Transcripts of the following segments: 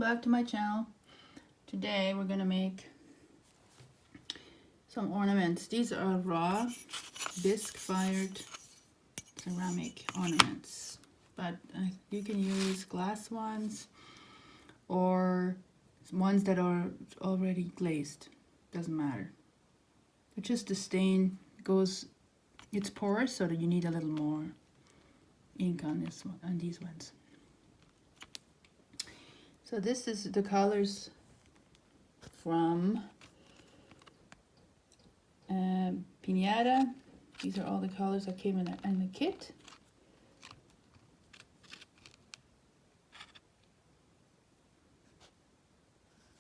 back to my channel. Today we're gonna make some ornaments. These are raw bisque fired ceramic ornaments, but you can use glass ones or ones that are already glazed, doesn't matter. It's just the stain goes, it's porous, so that you need a little more ink on this one, on these ones. So this is the colors from Pinata. These are all the colors that came in the kit.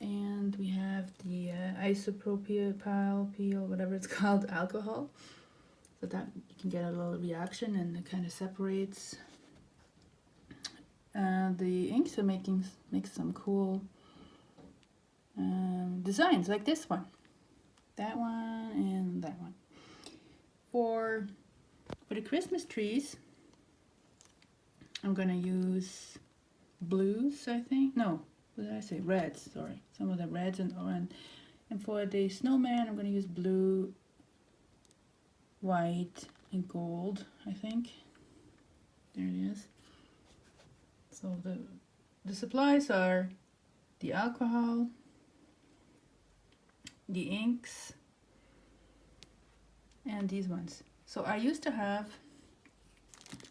And we have the isopropyl, whatever it's called, alcohol. So that you can get a little reaction and it kind of separates the ink, so makes some cool designs like this one, that one, and that one. For the Christmas trees, I'm gonna use blues, I think. No, what did I say? Reds. Sorry, some of the reds and orange. And for the snowman, I'm gonna use blue, white, and gold. I think. There it is. So the supplies are the alcohol, the inks, and these ones. So I used to have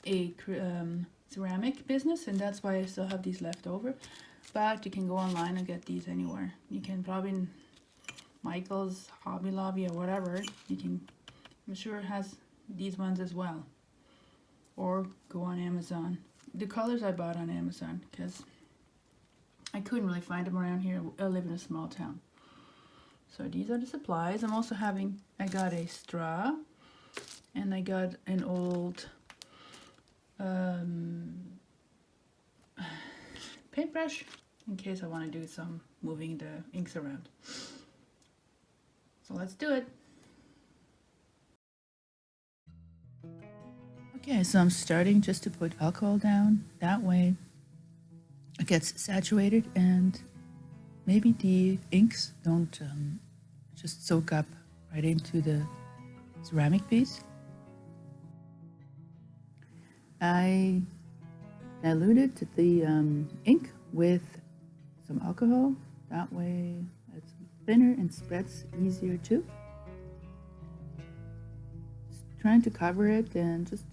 a ceramic business, and that's why I still have these left over. But you can go online and get these anywhere. You can probably Michael's, Hobby Lobby, or whatever. You can. I'm sure it has these ones as well. Or go on Amazon. The colors I bought on Amazon because I couldn't really find them around here. I live in a small town. So these are the supplies. I'm also I got a straw, and I got an old paintbrush in case I want to do some moving the inks around. So let's do it. Okay, so I'm starting just to put alcohol down. That way it gets saturated and maybe the inks don't just soak up right into the ceramic piece. I diluted the ink with some alcohol. That way it's thinner and spreads easier too. Just trying to cover it and just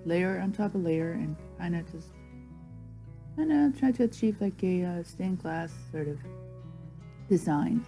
layer on top of layer and kind of try to achieve like a stained glass sort of design.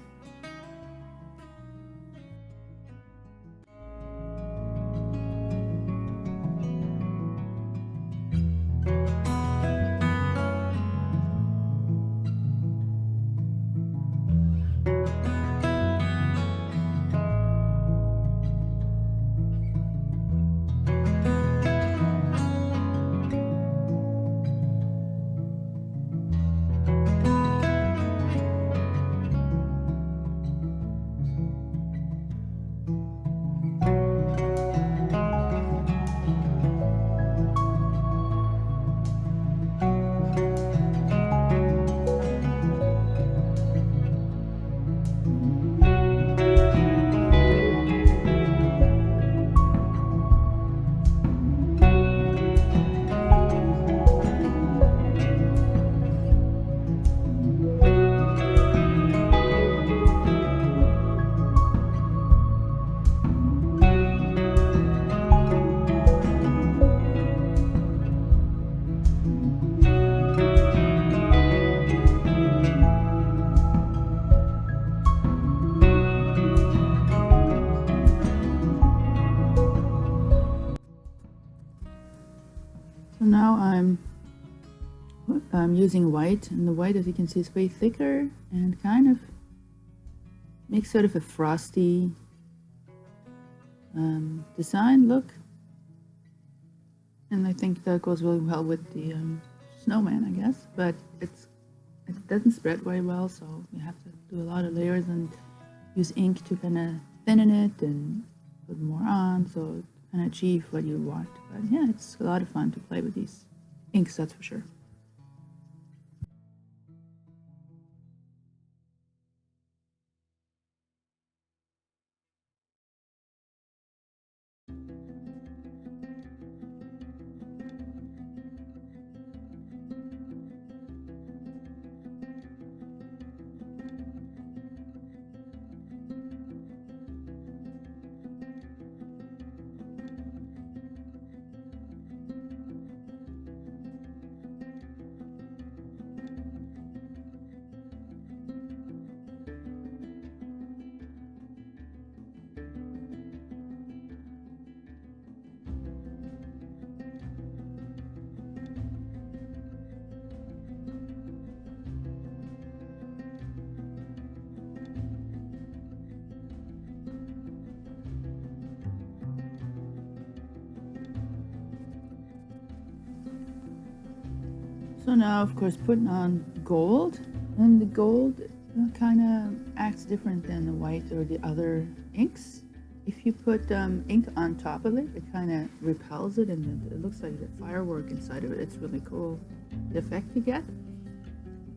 So now I'm using white, and the white, as you can see, is way thicker and kind of makes sort of a frosty design look. And I think that goes really well with the snowman, I guess. But it doesn't spread very well, so you have to do a lot of layers and use ink to kind of thinnen it and put more on, so kind of achieve what you want. But yeah, it's a lot of fun to play with these inks, that's for sure. So now, of course, putting on gold, and the gold kind of acts different than the white or the other inks. If you put ink on top of it, it kind of repels it, and it looks like a firework inside of it. It's really cool, the effect you get.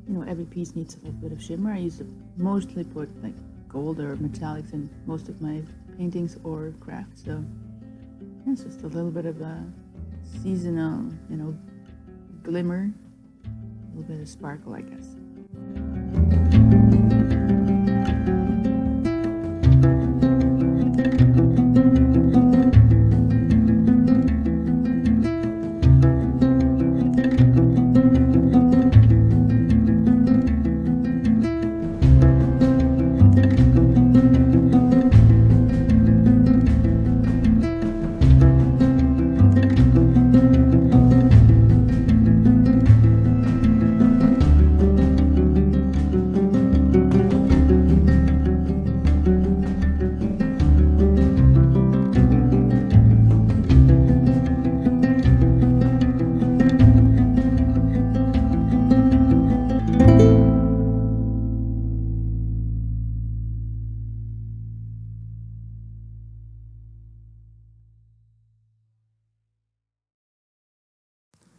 You know, every piece needs a little bit of shimmer. I used to mostly put like gold or metallics in most of my paintings or crafts. So yeah, it's just a little bit of a seasonal, you know, glimmer, a little bit of sparkle, I guess.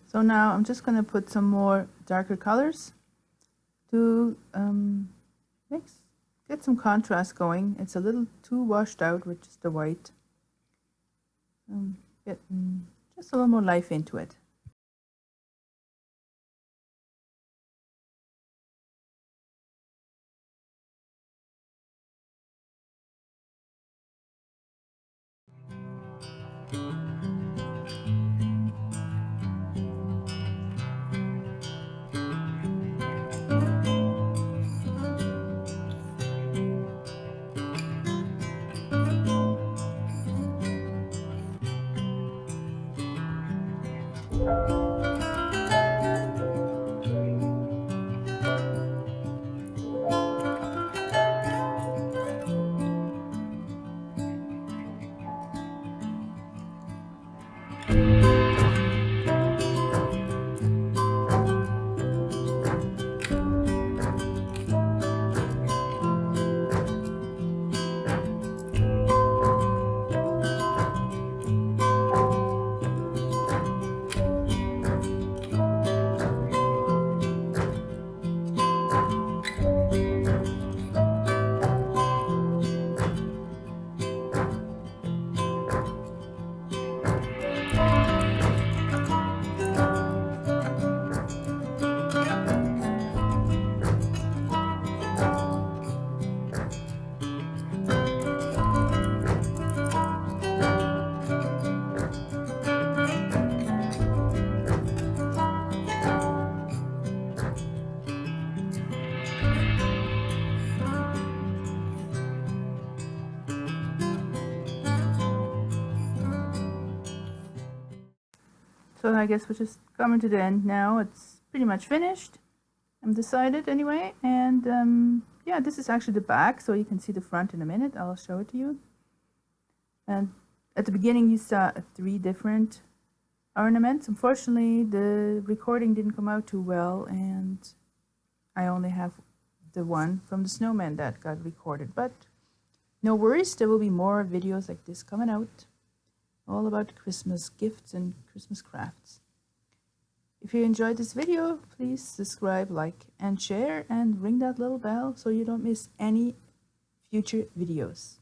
So now I'm just going to put some more darker colors to get some contrast going. It's a little too washed out with just the white. Get just a little more life into it. So I guess we're just coming to the end now. It's pretty much finished. I'm decided anyway. And yeah, this is actually the back, so you can see the front in a minute. I'll show it to you. And at the beginning you saw 3 different ornaments. Unfortunately, the recording didn't come out too well, and I only have the one from the snowman that got recorded. But no worries, there will be more videos like this coming out, all about Christmas gifts and Christmas crafts. If you enjoyed this video, please subscribe, like, and share, and ring that little bell so you don't miss any future videos.